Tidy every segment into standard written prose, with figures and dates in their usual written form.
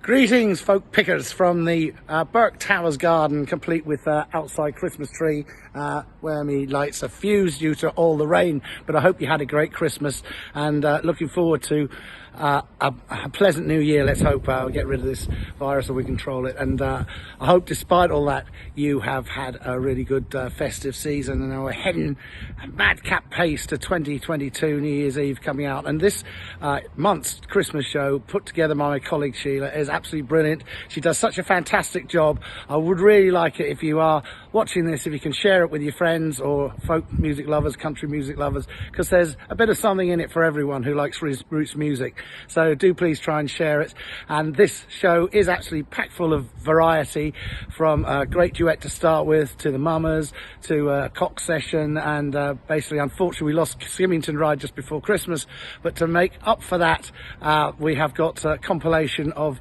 Greetings, folk pickers, from the Burke Towers garden, complete with outside Christmas tree where me lights are fused due to all the rain. But I hope you had a great Christmas, and looking forward to a pleasant new year. Let's hope we'll get rid of this virus or we control it. And I hope despite all that you have had a really good festive season, and we're heading at madcap pace to 2022 New Year's Eve coming out. And this month's Christmas show, put together by my colleague Sheila, is absolutely brilliant. She does such a fantastic job. I would really like it if you are watching this, if you can share it with your friends or folk music lovers, country music lovers, because there's a bit of something in it for everyone who likes roots music. So do please try and share it. And this show is actually packed full of variety, from a great duet to start with, to the Mummers, to a cock session, and basically, unfortunately, we lost Skimmington Ride just before Christmas. But to make up for that, we have got a compilation of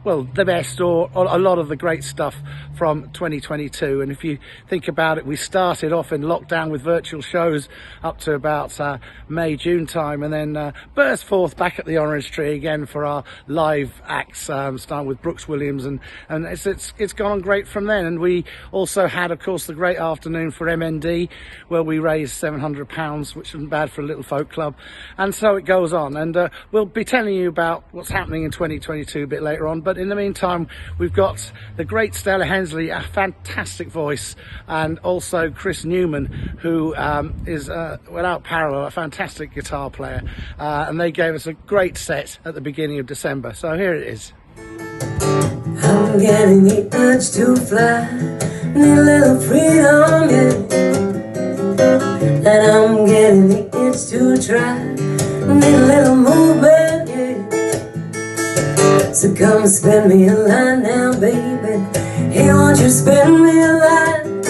well, the best, or a lot of the great stuff from 2022. And if you think about it, we started off in lockdown with virtual shows up to about May, June time, and then burst forth back at the Orange Tree again for our live acts, starting with Brooks Williams, and it's gone great from then. And we also had, of course, the great afternoon for MND, where we raised £700, which isn't bad for a little folk club, and so it goes on. And we'll be telling you about what's happening in 2022 a bit later on. But in the meantime, we've got the great Stella, Hensley, a fantastic voice, and also Chris Newman, who is without parallel a fantastic guitar player, and they gave us a great set at the beginning of December. So here it is. I'm getting the urge to fly, need a little freedom, yeah. And I'm getting the itch to try, need a little movement, yeah. So come spin me a line now, baby. Hey, won't you spin me a line?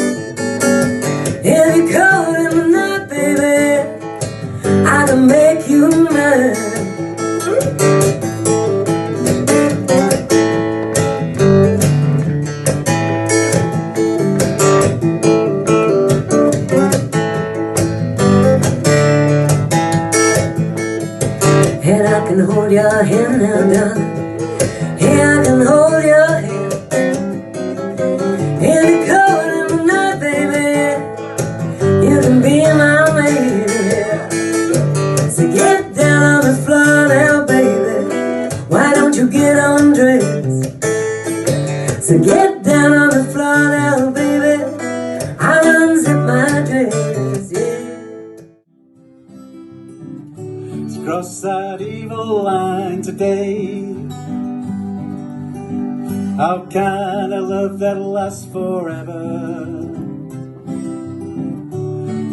If you're cold in the night, baby, I can make you mine. And I can hold your hand now, darling. Hey, I can hold your hand. In the cold of the night, baby, you can be my lady, yeah. So get down on the floor now, baby. Why don't you get undressed? So get down on the floor now, baby. I'll unzip my dress, yeah. Let's cross that evil line today. How kind of love that'll last forever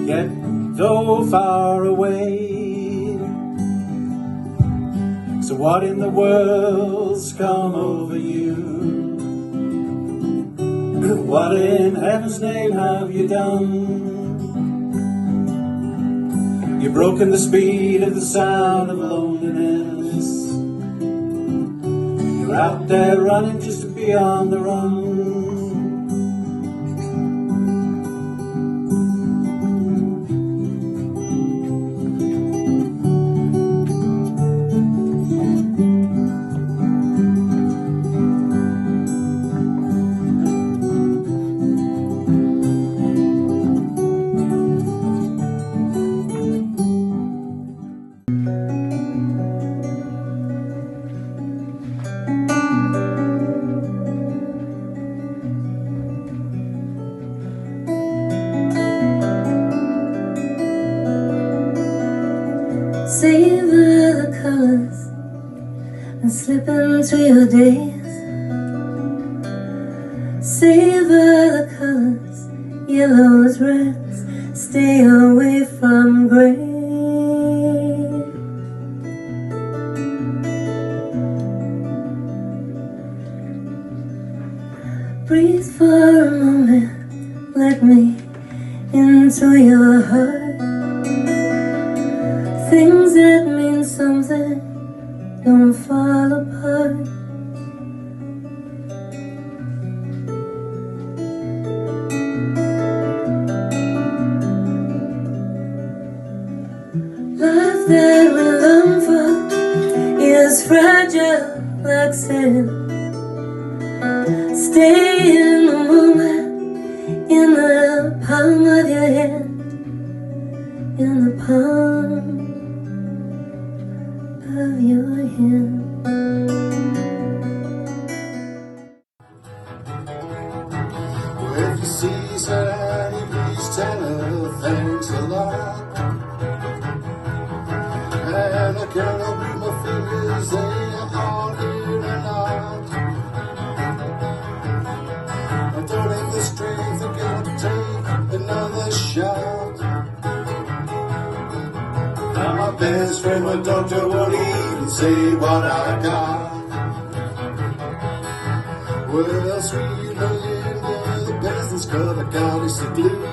get so far away? So what in the world's come over you? What in heaven's name have you done? You've broken the speed of the sound of loneliness. You're out there running just to be on the run. Savor the colors and slip into your days. Savor the colors, yellows, reds. Stay away from gray. Breathe for a moment, let me into your heart. Things that mean something don't fall apart. Life that we long for is fragile like sand. Stay in the moment, in the palm of your hand, in the palm of your hand. If you see Sally, please tell her thanks a lot. And I cannot move my fingers, they are all in a knot. I don't have the strength, I gotta take another shot. And my best friend, my doctor, won't even say what I got. Well, sweet Melinda, the peasant's got a goddess of glue.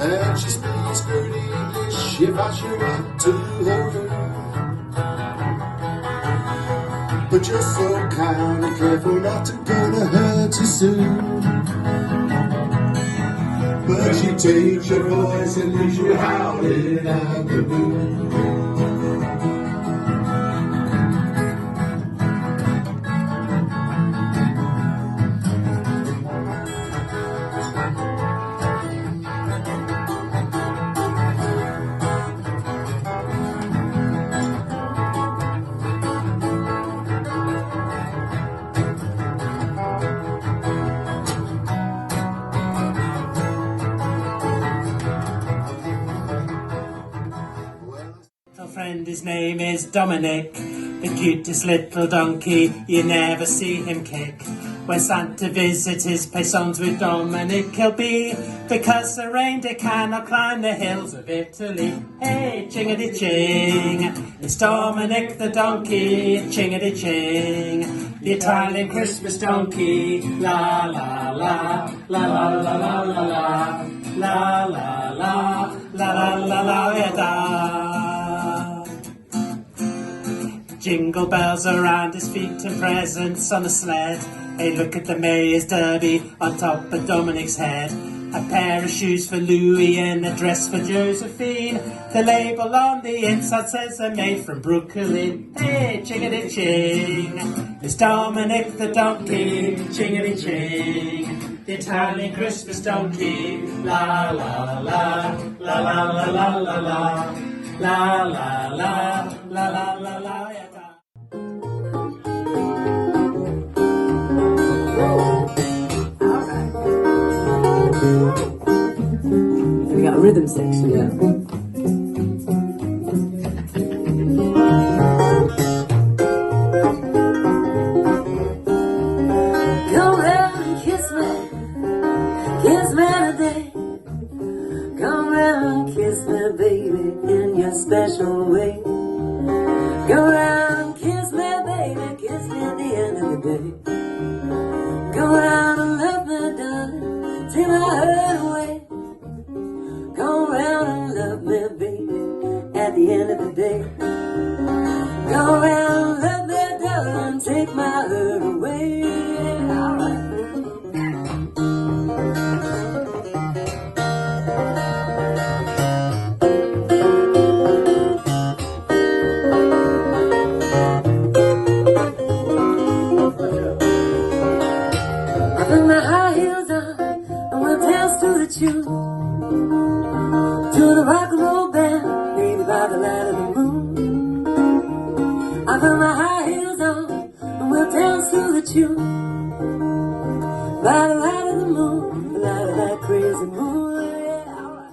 And she speaks good English if I show up to her. But you're so kind and careful not to gonna hurt you soon. But she takes your voice and leaves you howling at the moon. Friend, his name is Dominic, the cutest little donkey, you never see him kick. When Santa visits his paisans with Dominic he'll be, because the reindeer cannot climb the hills of Italy. Hey, chingity-ching, it's Dominic the donkey, chingity-ching, the Italian Christmas donkey, la la la, la la la la la la, la la la, la la la la la. Jingle bells around his feet and presents on a sled. Hey, look at the mayor's derby on top of Dominic's head. A pair of shoes for Louis and a dress for Josephine. The label on the inside says they're made from Brooklyn. Hey, chingity-ching, it's Dominic the donkey, chingity-ching, the Italian Christmas donkey, la la la, la la la la la la, la la la, la la la la. We got a rhythm section. Yeah. Come round and kiss me today. Come round and kiss me, baby, in your special way. Go round and kiss me, baby, kiss me at the end of the day. Go round and love me, darling, till I hurt away. Go round and love me, baby, at the end of the day. Go round and love me, darling, take my hurt away. All right. I put my high heels on and we'll dance to the tune, to the rock and roll band, baby, by the light of the moon. I put my high heels on and we'll dance to the tune, by the light of the moon, the light of that crazy moon. Yeah.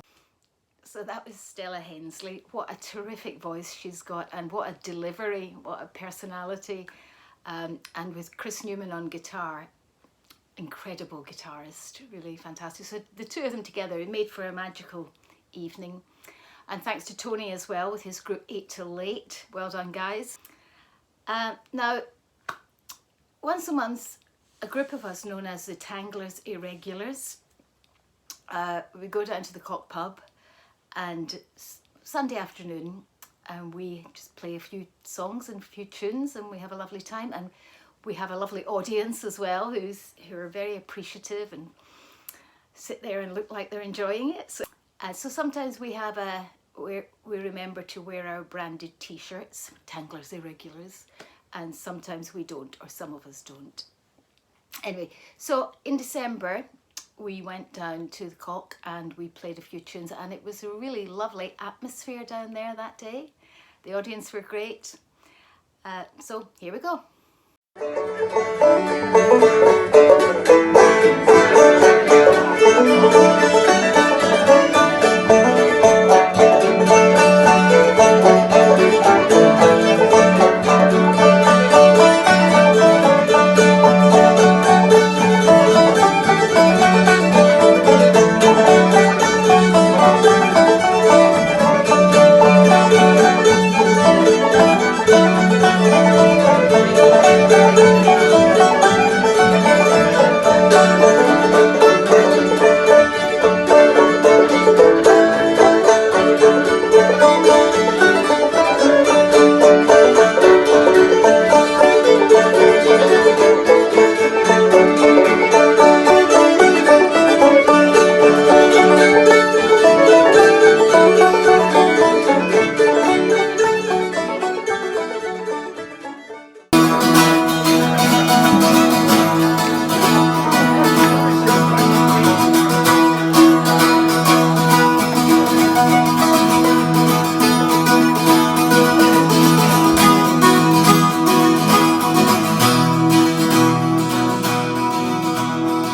So that was Stella Hensley. What a terrific voice she's got, and what a delivery, what a personality. And with Chris Newman on guitar, incredible guitarist, really fantastic. So the two of them together, it made for a magical evening. And thanks to Tony as well with his group 8 Till Late. Well done, guys. Now, once a month, a group of us known as the Tanglers Irregulars, we go down to the Cock Pub and Sunday afternoon, and we just play a few songs and a few tunes, and we have a lovely time, and we have a lovely audience as well who are very appreciative and sit there and look like they're enjoying it. So sometimes we have we remember to wear our branded t-shirts, Tanglers Irregulars, and sometimes we don't, or some of us don't. Anyway, so in December we went down to the Cock and we played a few tunes, and it was a really lovely atmosphere down there that day. The audience were great. So here we go.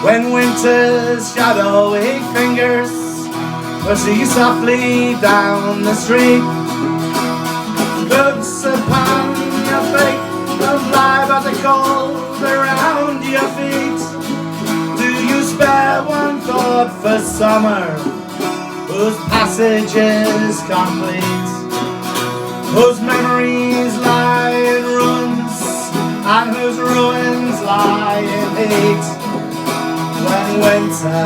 When winter's shadowy fingers push you softly down the street, looks upon your fate of life as a cold around your feet. Do you spare one thought for summer, whose passage is complete, whose memories lie in ruins, and whose ruins lie in hate? When winter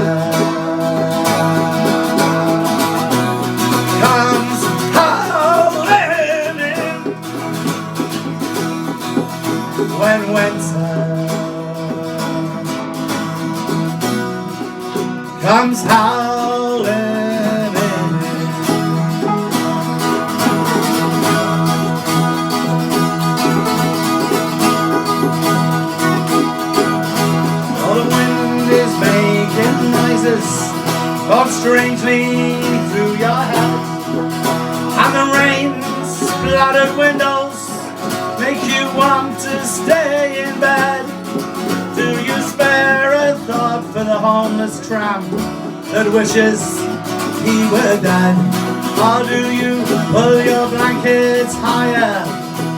comes howling in, when winter comes howling in, all the wind is making noises fall strangely through your head, and the rain splattered windows make you want to stay in bed. Do you spare a thought for the homeless tramp that wishes he were dead? Or do you pull your blankets higher,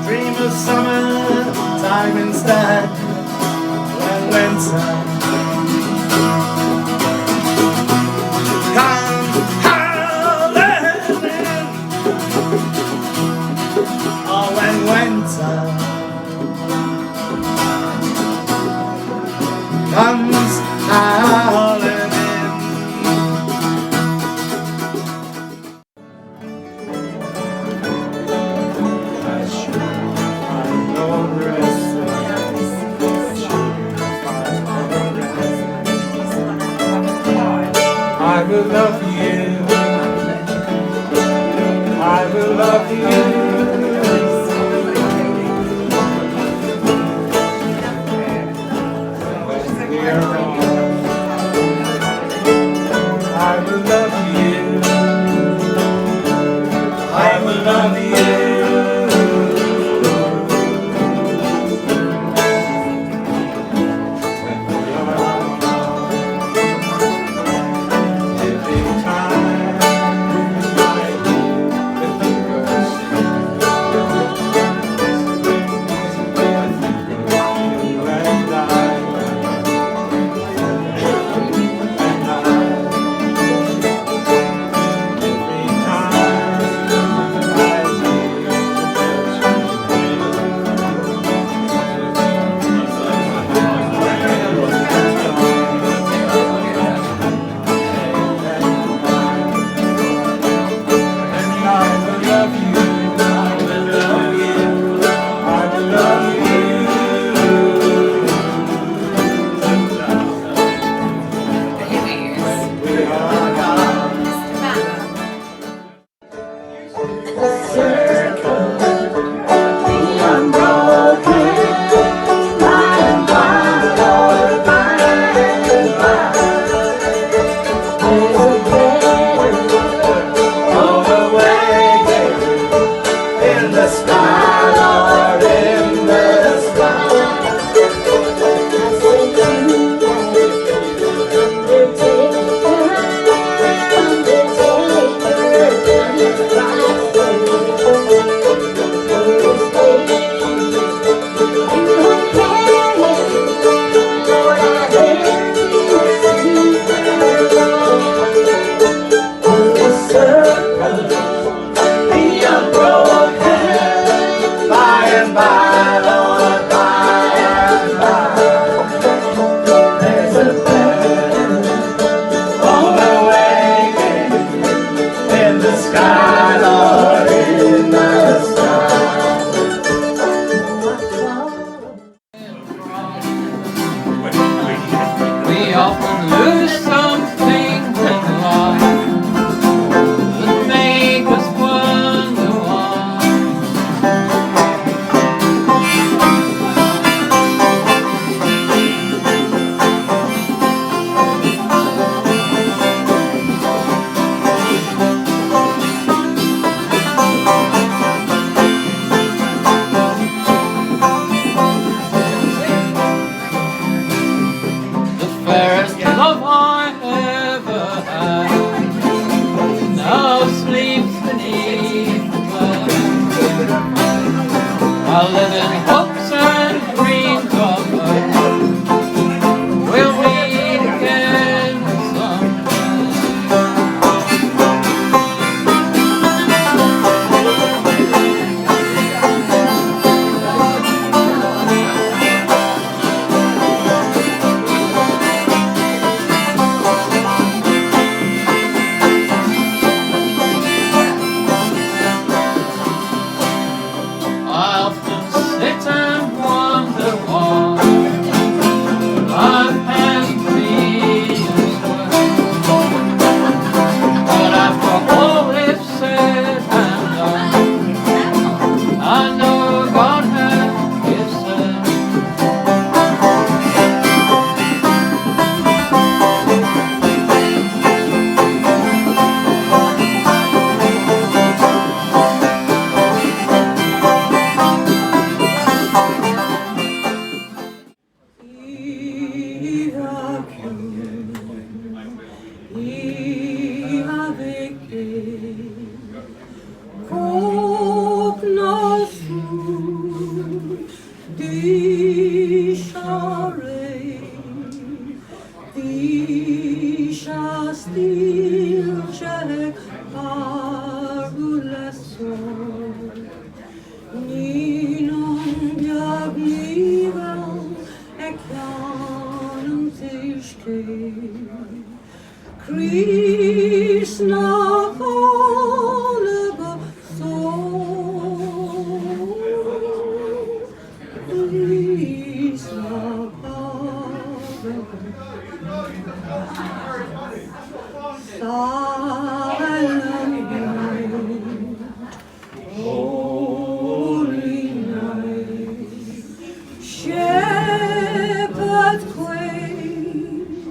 dream of summertime instead? When winter comes howling in, or when winter comes howling in. I should find no rest. I will love you. I will love you. When we are wrong, I will love you. I will love you. Every time I Shastilce argulesso Ninon biagnivel e canum tishke Krishna Kalaba so Krishna Silent night, holy night, shepherd quail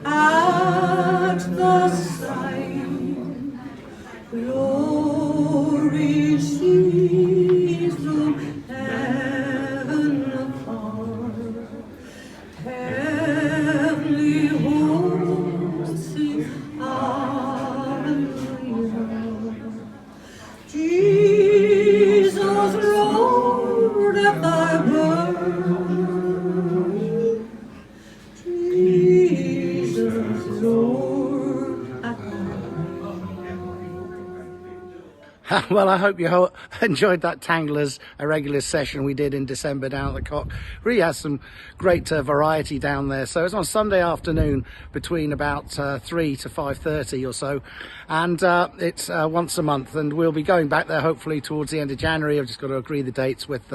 at the sign, glory sees from heaven afar, heavenly hosts sing hallelujah. Jesus, Lord, at thy birth, Jesus, Lord, at thy Well, I hope you enjoyed that Tanglers Irregular session we did in December down at the Cock. Really has some great variety down there. So it's on Sunday afternoon between about 3 to 5:30 or so, and it's once a month, and we'll be going back there hopefully towards the end of January. I've just got to agree the dates with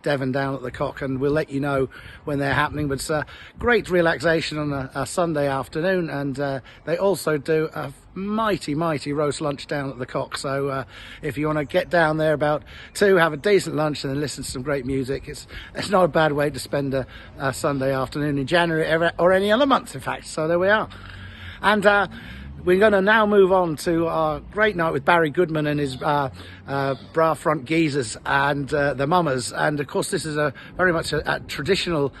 Devon down at the Cock, and we'll let you know when they're happening. But it's a great relaxation on a Sunday afternoon, and they also do a mighty roast lunch down at the Cock. So if you want to get down there about 2, have a decent lunch and then listen to some great music, it's not a bad way to spend a Sunday afternoon in January or any other month, in fact. So there we are. And we're going to now move on to our great night with Barry Goodman and his bra front geezers and the mummers. And of course this is very much a traditional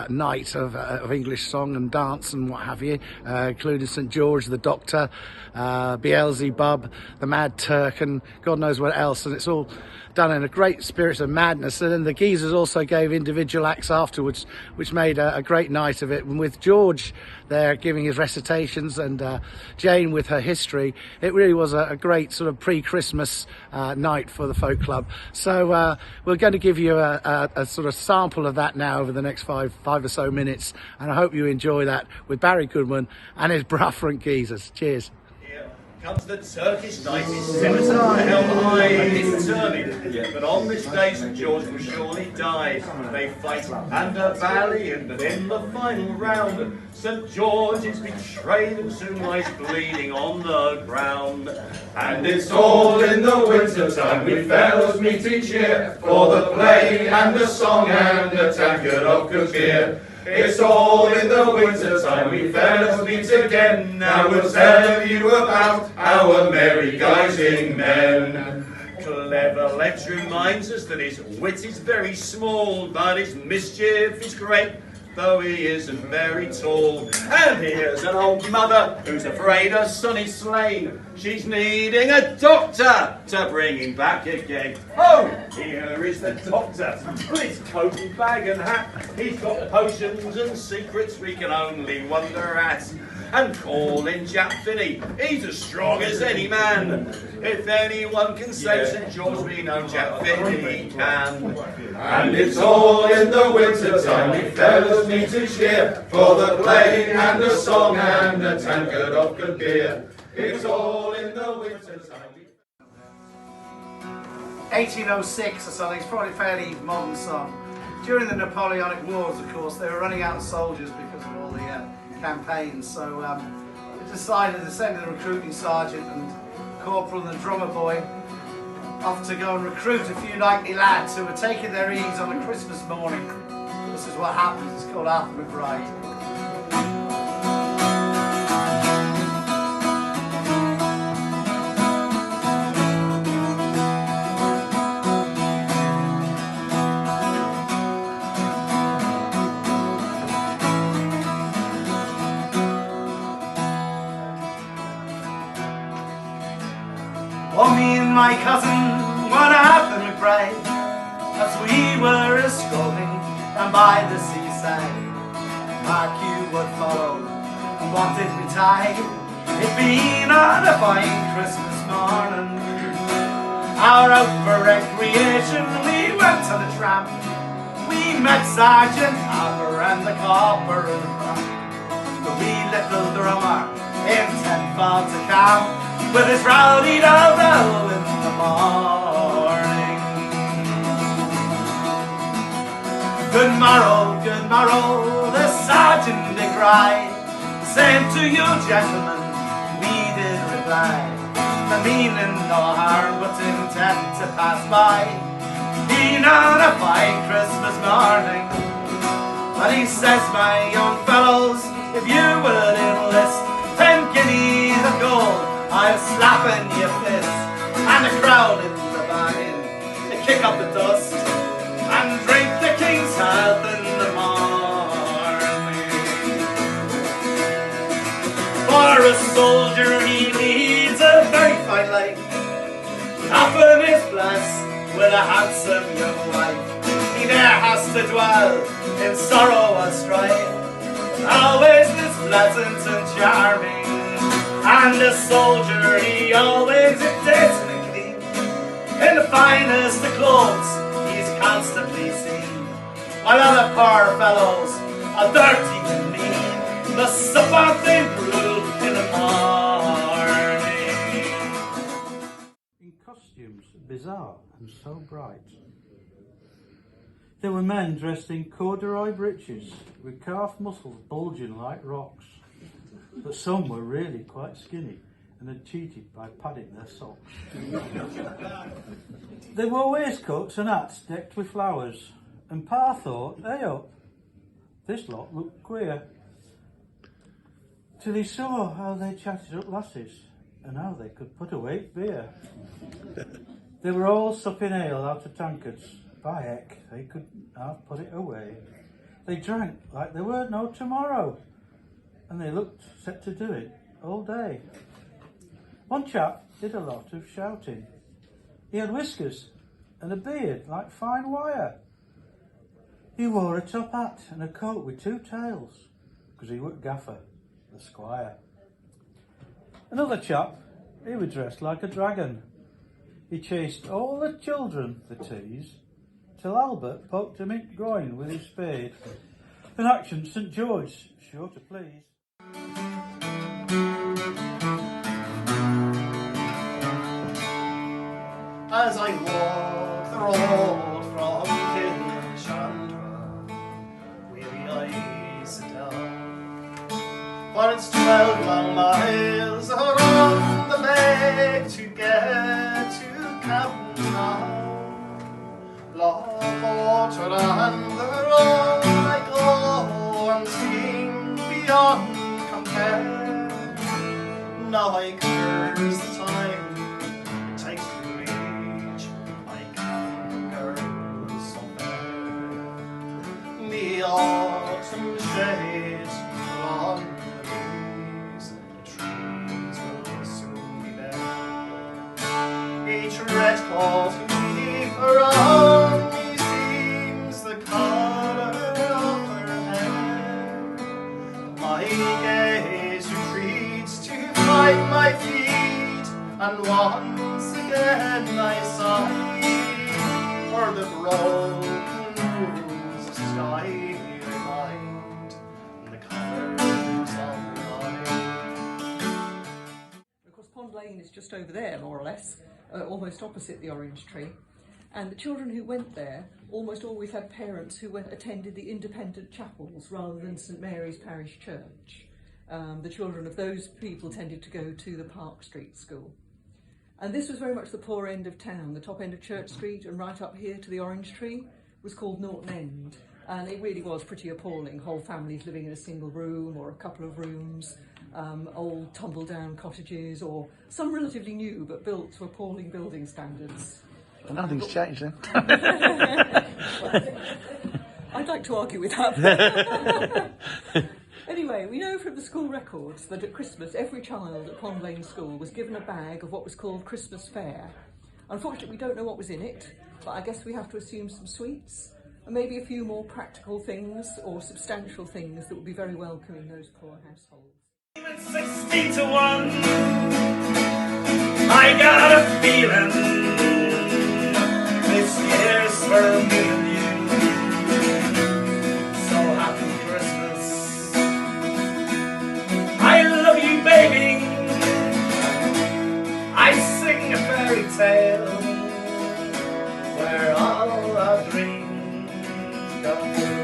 night of English song and dance and what have you, including St George, the Doctor, Beelzebub, the Mad Turk, and God knows what else. And it's all done in a great spirit of madness. And then the geezers also gave individual acts afterwards, which made a great night of it. And with George there giving his recitations and Jane with her history, it really was a great sort of pre-Christmas night for the folk club. So we're going to give you a sort of sample of that now over the next five or so minutes, and I hope you enjoy that with Barry Goodman and his bra front geezers. Cheers. Comes the Turkish knighted scimitar held high and determined, but on this day St George will surely die. They fight and are valiant, and in the final round St George is betrayed and soon lies bleeding on the ground. And it's all in the winter time we fellows meet each year for the play and the song and a tankard of good beer. It's all in the winter time we fellows meet again. Now we'll tell you about our merry guising men. Clever Lex reminds us that his wit is very small, but his mischief is great, though he isn't very tall. And here's an old mother who's afraid her son is slain. She's needing a doctor to bring him back again. Oh, here is the doctor with his coat and bag and hat. He's got potions and secrets we can only wonder at. And call in Jack Finney, he's as strong as any man. If anyone can save St George, we know Jack Finney can. And it's all in the winter time we fellows meet each year for the play and the song and a tankard of good beer. It's all in the winter time. 1806 or something. It's probably a fairly modern song. During the Napoleonic Wars, of course, they were running out of soldiers because of all the campaigns. So they decided to send the recruiting sergeant and corporal and the drummer boy off to go and recruit a few likely lads who were taking their ease on a Christmas morning. This is what happens. It's called Arthur McBride. Oh, me and my cousin went out the McBride as we were a-strolling down by the seaside. Mark you what followed, what did we tie? It been on a fine Christmas morning. Our out for recreation, we went on a tramp. We met Sergeant Hopper and the copper in the front. The wee little drummer intent for to camp with his rowdy double in the morning. Good morrow, the sergeant did cry. Same to you, gentlemen, we did reply. The meaning no harm, but intent to pass by. Been on a fine Christmas morning. But he says, my young fellows, if you will enlist 10 guineas of gold, I'll slap in your fist. And the crowd in the bargain, they kick up the dust and drink the king's health in the morning. For a soldier he needs a very fine life. Often is blessed with a handsome young wife. He there has to dwell in sorrow and strife, but always is pleasant and charming. And the soldier he always is decent and clean. In the finest of clothes he's constantly seen, while other poor fellows are dirty and mean, must suffer the brew in the morning. In costumes bizarre and so bright. There were men dressed in corduroy breeches with calf muscles bulging like rocks, but some were really quite skinny and had cheated by padding their socks. They wore waistcoats and hats decked with flowers, and Pa thought, hey up, this lot looked queer, till he saw how they chatted up lasses and how they could put away beer. They were all supping ale out of tankards. By heck, they couldn't have put it away. They drank like there weren't no tomorrow, and they looked set to do it all day. One chap did a lot of shouting. He had whiskers and a beard like fine wire. He wore a top hat and a coat with two tails, because he was gaffer, the squire. Another chap, he was dressed like a dragon. He chased all the children, the tease, till Albert poked him in the groin with his spade. An action St. George, sure to please. As I walk the road from Kilchandra, weary eyes sit down, for it's 12 long miles around the bay to get to Captain Town. Long water and the road I go and sing beyond compare. Now I curse the time it takes to reach my canker so fair. The autumn shades on the breeze, the trees will soon be bare. Each red coat leaf around me seems the colour of her hair. My gaze retreats to find my feet, and once again I sigh for the broken rooms of sky behind and the colours of light. Of course, Pond Lane is just over there, more or less, almost opposite the orange tree. And the children who went there almost always had parents who attended the independent chapels rather than St Mary's Parish Church. The children of those people tended to go to the Park Street School. And this was very much the poor end of town. The top end of Church Street and right up here to the orange tree was called Norton End. And it really was pretty appalling. Whole families living in a single room or a couple of rooms, old tumble-down cottages, or some relatively new but built to appalling building standards. Nothing's changed then. I'd like to argue with that. Anyway, we know from the school records that at Christmas every child at Pond Lane School was given a bag of what was called Christmas fare. Unfortunately, we don't know what was in it, but I guess we have to assume some sweets and maybe a few more practical things or substantial things that would be very welcome in those poor households. 60 to 1, I got a feeling this year's for me and you. So happy Christmas, I love you baby, I sing a fairy tale where all our dreams come true.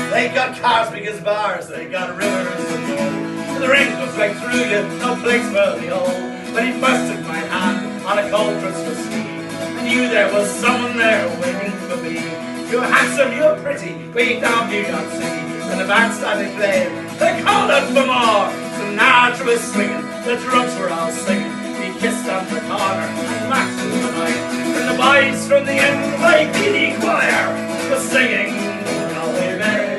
They got cars big as bars, they got rivers of gold. And the rain goes right through you, no place for the old. But he first took my hand on a cold Christmas Eve. I knew there was someone there waiting for me. You're handsome, you're pretty, way down New York City. And the band started playing, they called out for more. So Nard was swinging, the drums were all singing. We kissed on the corner and marched through the night. And the boys from the NYPD choir was singing, Holly Mary.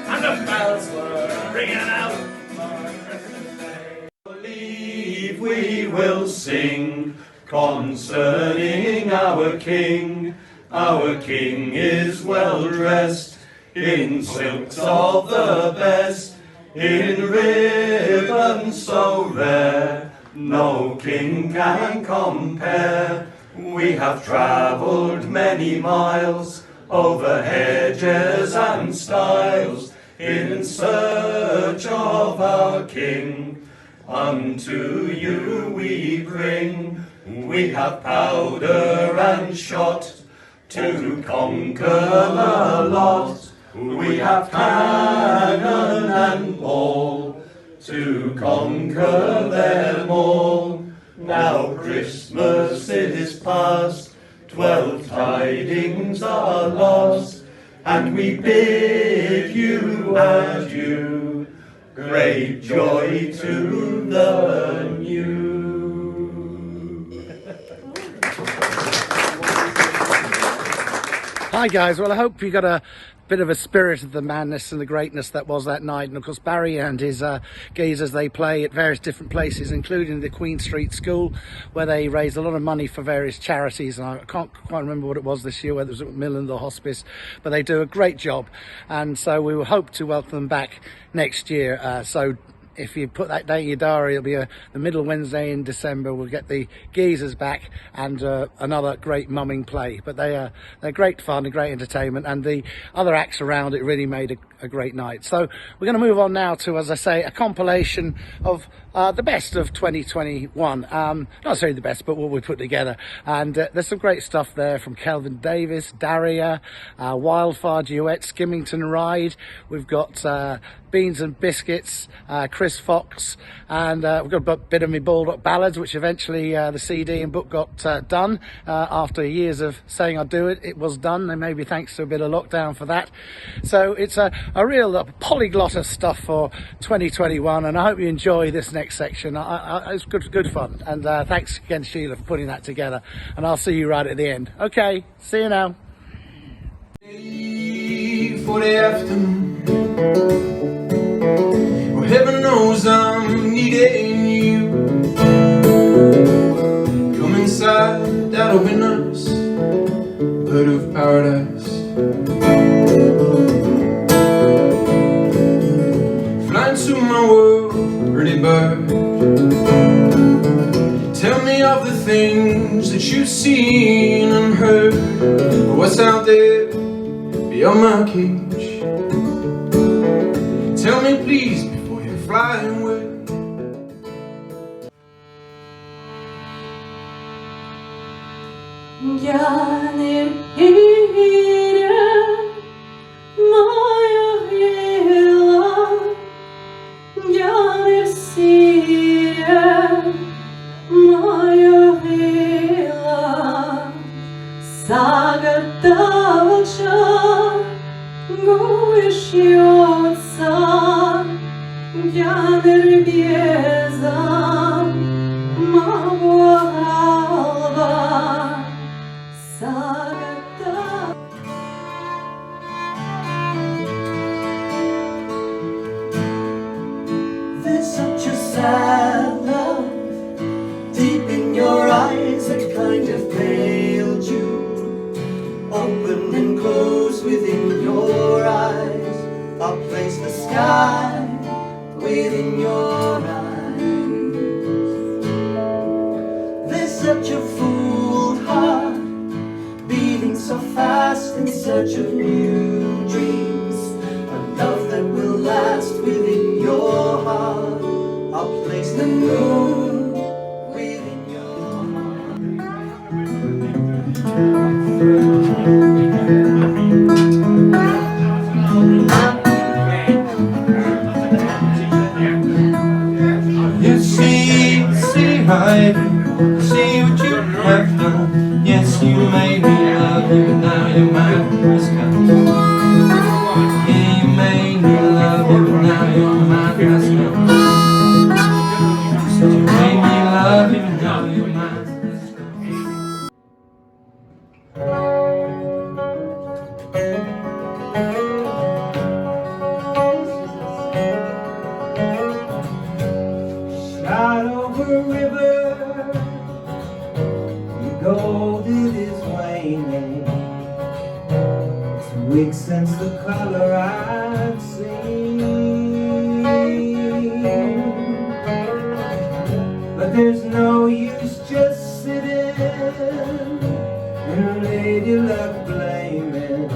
And the bells were ringing out for Christmas Day. Believe we will sing concerning our King. Our King is well dressed in silks of the best, in ribbons so rare, no king can compare. We have travelled many miles over hedges and stiles, in search of our King. Unto you we bring, we have powder and shot to conquer the lot. We have cannon and ball to conquer them all. Now Christmas is past, 12 tidings are lost, and we bid you adieu, great joy to the new. Hi guys, well I hope you got a bit of a spirit of the madness and the greatness that was that night. And of course Barry and his geezers, they play at various different places, including the Queen Street School, where they raised a lot of money for various charities, and I can't quite remember what it was this year, whether it was at Milland or Hospice, but they do a great job, and so we will hope to welcome them back next year. So if you put that date in your diary, it'll be the middle Wednesday in December. We'll get the geezers back and another great mumming play. But they're great fun and great entertainment, and the other acts around it really made a great night. So we're going to move on now to, as I say, a compilation of the best of 2021. Not necessarily the best, but what we put together. And there's some great stuff there from Kelvin Davis, Daria, Wildfire Duet, Skimmington Ride. We've got Beans and Biscuits, Chris Fox, and we've got a bit of me Baldock ballads, which eventually the CD and book got done after years of saying I'd do it. It was done, and maybe thanks to a bit of lockdown for that. So it's a real polyglot of stuff for 2021, and I hope you enjoy this next section. It's good fun, and thanks again Sheila for putting that together, and I'll see you right at the end. Okay, see you now. For the afternoon, well, heaven knows I'm needing you. Come inside, that'll be nice, bird of paradise. Fly into my world, pretty bird. Tell me of the things that you've seen and heard, what's out there beyond my cage. Tell me please before you fly away. Gelir yine maya yılan, gelir sire maya yılan, zagadalca guşyotsa, gelir biezam mavhalva. sad love deep in your eyes, a kind of pale June, open and close within your eyes. I'll place the sky within your eyes. There's such a fooled heart beating so fast in search of new dreams, a love that will last within your heart. I'll place the moon within your heart. You see right, see what you have done. Yes, you made me love you, but now your mind has come. Yeah, you made me love you, but now your mind has come. So you made me love you, but now your mind has Shot over a river, your gold it is waning. 2 weeks since the color I've seen, but there's no use just sitting and lady luck blaming.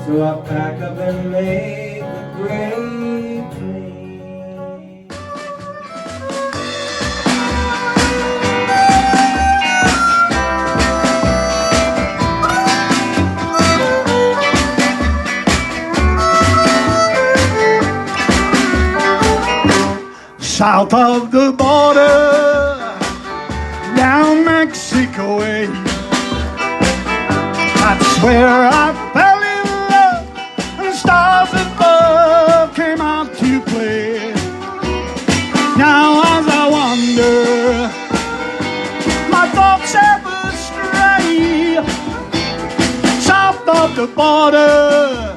So I pack up and make the grave clean. South of the border, down Mexico way. That's where I fell in love, and stars above came out to play. Now as I wander, my thoughts ever stray. South of the border,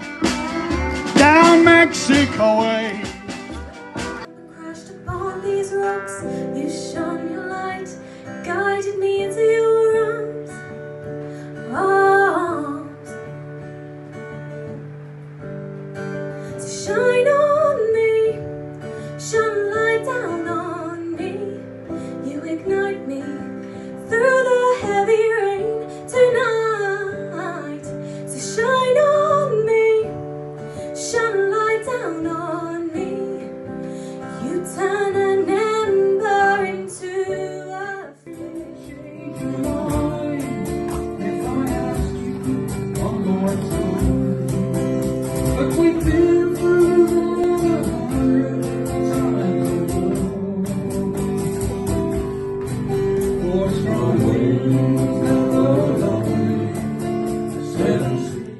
down Mexico way. These rocks, you shone your light, guided me into your arms, arms, to shine on me, shine light down on me. You ignite me through the heavy rain tonight, to shine on me, shine light down on me. You turn an ember into a flame. If I asked you one more time, but we've been through the force from winds that blow lonely, the 7 seas.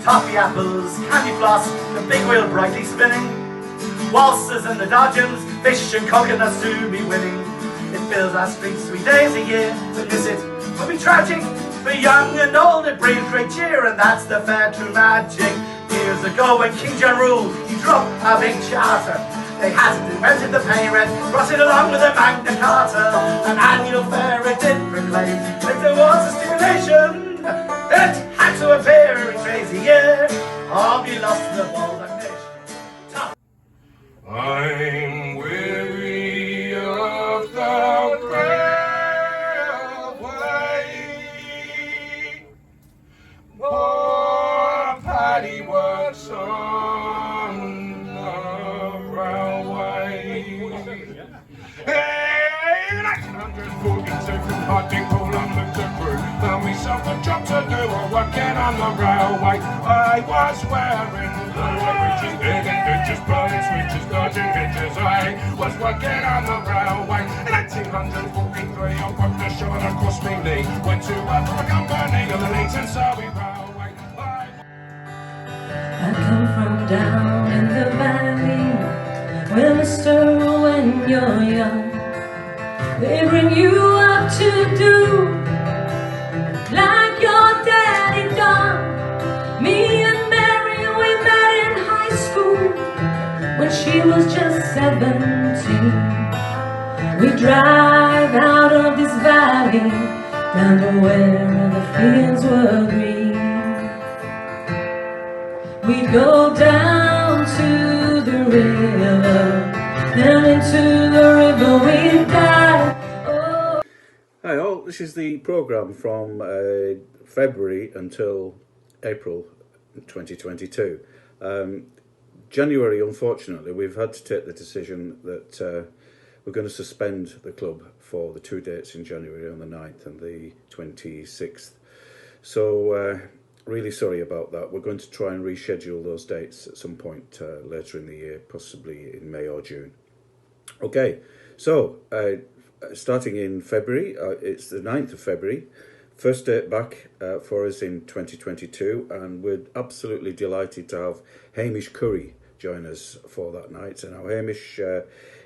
Toffee apples, candy floss, the big wheel brightly spinning, waltzes and the dodgems, fish and coconuts to be winning. It fills our streets 3 days a year. To miss it would be tragic. For young and old it brings great cheer, and that's the fair true magic. Years ago when King John ruled, he dropped a big charter. They hadn't invented the pay rent, brought it along with a Magna Carta. An annual fair it did proclaim that there was a stipulation. It had to appear every crazy year, or be lost to the Baldock nation. I'm weary of the railway. Poor Paddy works on the railway. Hey, 1942 hot people on the crew. Found myself a job to do while working on the railway. I was wearing blue, which is big and bitches, blowing switches, dodging hitches. I was working on the railway. In 1943, I worked a shoulder across my knee. Went to work for a company on the Leighton Surrey Railway. I come from down in the valley, where mister, when you're young, they bring you up to do like your daddy done. she was just 17. We drive out of this valley down to where the fields were green. We'd go down to the river, down into the river we'd dive. Oh. Hi all, this is the programme from February until April 2022. January, unfortunately, we've had to take the decision that we're going to suspend the club for the 2 dates in January, on the 9th and the 26th. So really sorry about that. We're going to try and reschedule those dates at some point later in the year, possibly in May or June. Okay, so starting in February, it's the 9th of February, first date back for us in 2022, and we're absolutely delighted to have Hamish Curry join us for that night. And now Hamish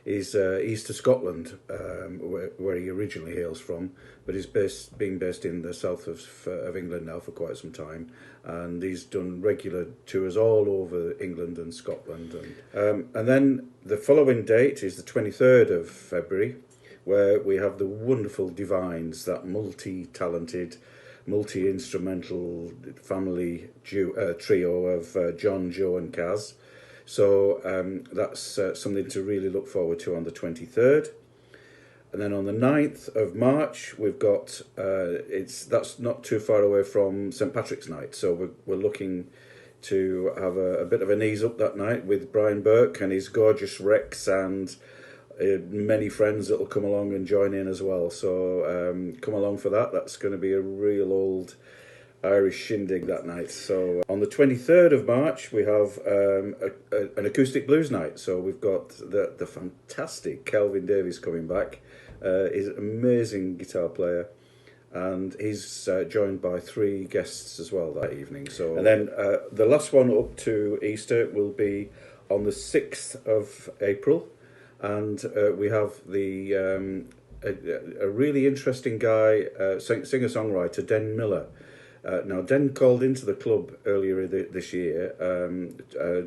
is east of Scotland, where he originally hails from, but he's been based in the south of England now for quite some time, and he's done regular tours all over England and Scotland. And then the following date is the 23rd of February, where we have the wonderful Divines, that multi-talented, multi-instrumental family trio of John, Joe and Kaz. So that's something to really look forward to on the 23rd. And then on the 9th of March, we've got, that's not too far away from St Patrick's Night. So we're looking to have a bit of an ease up that night with Brian Burke and his gorgeous Rex, and many friends that will come along and join in as well. So come along for that. That's going to be a real old Irish shindig that night. So on the 23rd of March, we have an acoustic blues night. So we've got the fantastic Kelvin Davies coming back. He's an amazing guitar player, and he's joined by 3 guests as well that evening. So, and then the last one up to Easter will be on the 6th of April, and we have the a really interesting guy, singer-songwriter Den Miller. Now, Den called into the club earlier this year,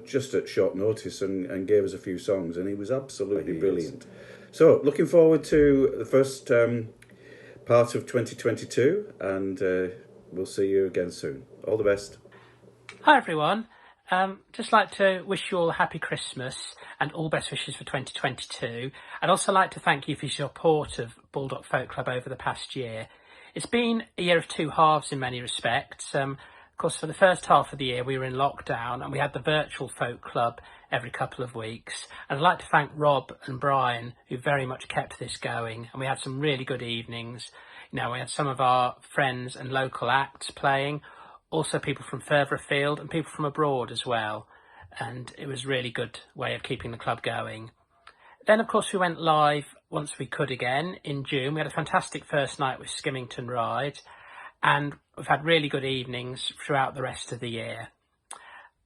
just at short notice, and gave us a few songs, and he was absolutely brilliant. So, looking forward to the first part of 2022, and we'll see you again soon. All the best. Hi everyone. Just like to wish you all a happy Christmas and all best wishes for 2022. I'd also like to thank you for your support of Baldock Folk Club over the past year. It's been a year of 2 halves in many respects. Of course, for the first half of the year we were in lockdown, and we had the virtual folk club every couple of weeks. And I'd like to thank Rob and Brian, who very much kept this going, and we had some really good evenings. You know, we had some of our friends and local acts playing, also people from further afield and people from abroad as well, and it was a really good way of keeping the club going. Then of course we went live once we could again in June. We had a fantastic first night with Skimmington Ride, and we've had really good evenings throughout the rest of the year.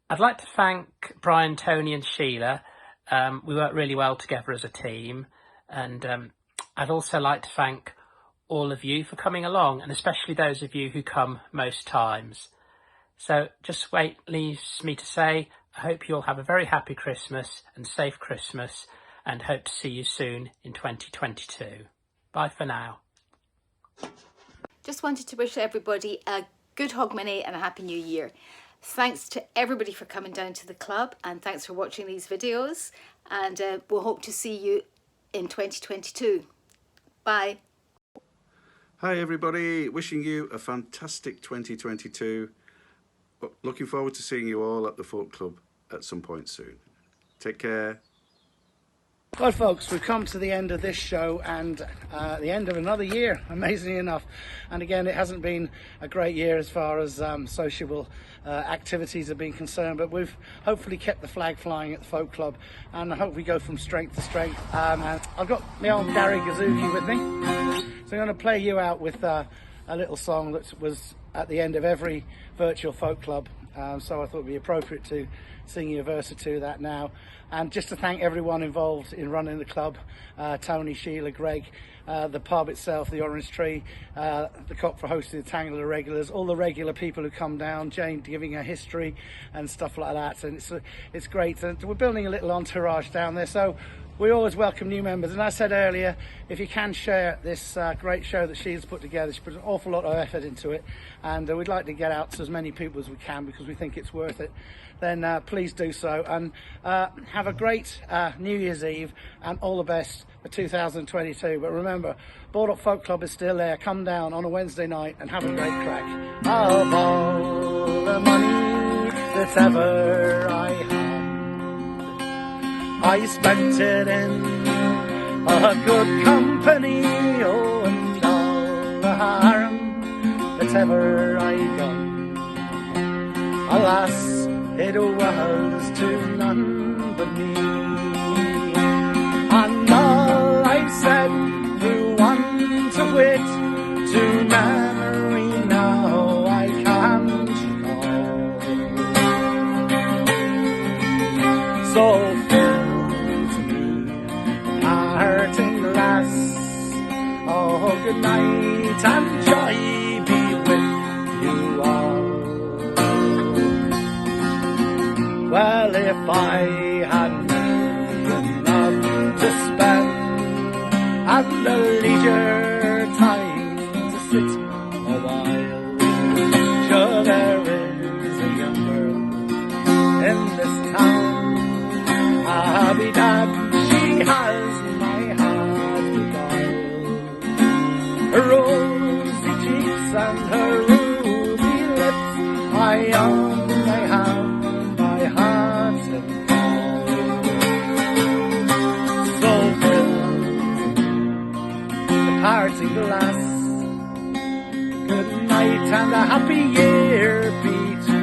I'd like to thank Brian, Tony and Sheila. We worked really well together as a team, and I'd also like to thank all of you for coming along, and especially those of you who come most times. So just leaves me to say, I hope you all have a very happy Christmas and safe Christmas, and hope to see you soon in 2022. Bye for now. Just wanted to wish everybody a good Hogmanay and a happy new year. Thanks to everybody for coming down to the club, and thanks for watching these videos, and we'll hope to see you in 2022. Bye. Hi everybody, wishing you a fantastic 2022. Looking forward to seeing you all at the Folk Club at some point soon. Take care. Well folks, we've come to the end of this show, and the end of another year, amazingly enough. And again, it hasn't been a great year as far as sociable activities have been concerned, but we've hopefully kept the flag flying at the Folk Club, and I hope we go from strength to strength. And I've got my old Daria Kulesh with me, so I'm going to play you out with a little song that was at the end of every virtual folk club. So I thought it would be appropriate to sing you a verse or two of that now. And just to thank everyone involved in running the club, Tony, Sheila, Greg, the pub itself, the Orange Tree, the Cock for hosting the Tangle of Regulars, all the regular people who come down, Jane giving her history and stuff like that. And it's great. And we're building a little entourage down there. So we always welcome new members. And I said earlier, if you can share this great show that she's put together, she put an awful lot of effort into it. And we'd like to get out to as many people as we can because we think it's worth it. Then please do so. And have a great New Year's Eve and all the best for 2022. But remember, Baldock Folk Club is still there. Come down on a Wednesday night and have a great crack. Of all the money that ever I had, I spent it in a good company, oh, and all the harm that ever I done, alas, it was to none but me. And all I've said through one to wit, to memory now I can't recall. So hurting glass, oh, good night and joy be with you all. Well, if I had enough to spend and the leisure time to sit a while, sure there is a young girl in this town, I'll be damned, she has her rosy cheeks and her ruby lips, I own I have my heart and all. So fill the parting glass, good night and a happy year be to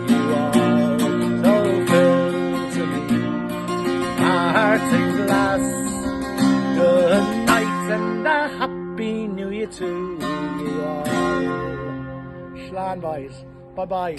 you all. So fill to me a parting glass, good night and a happy New Year to you all. Schlan boys. Bye bye.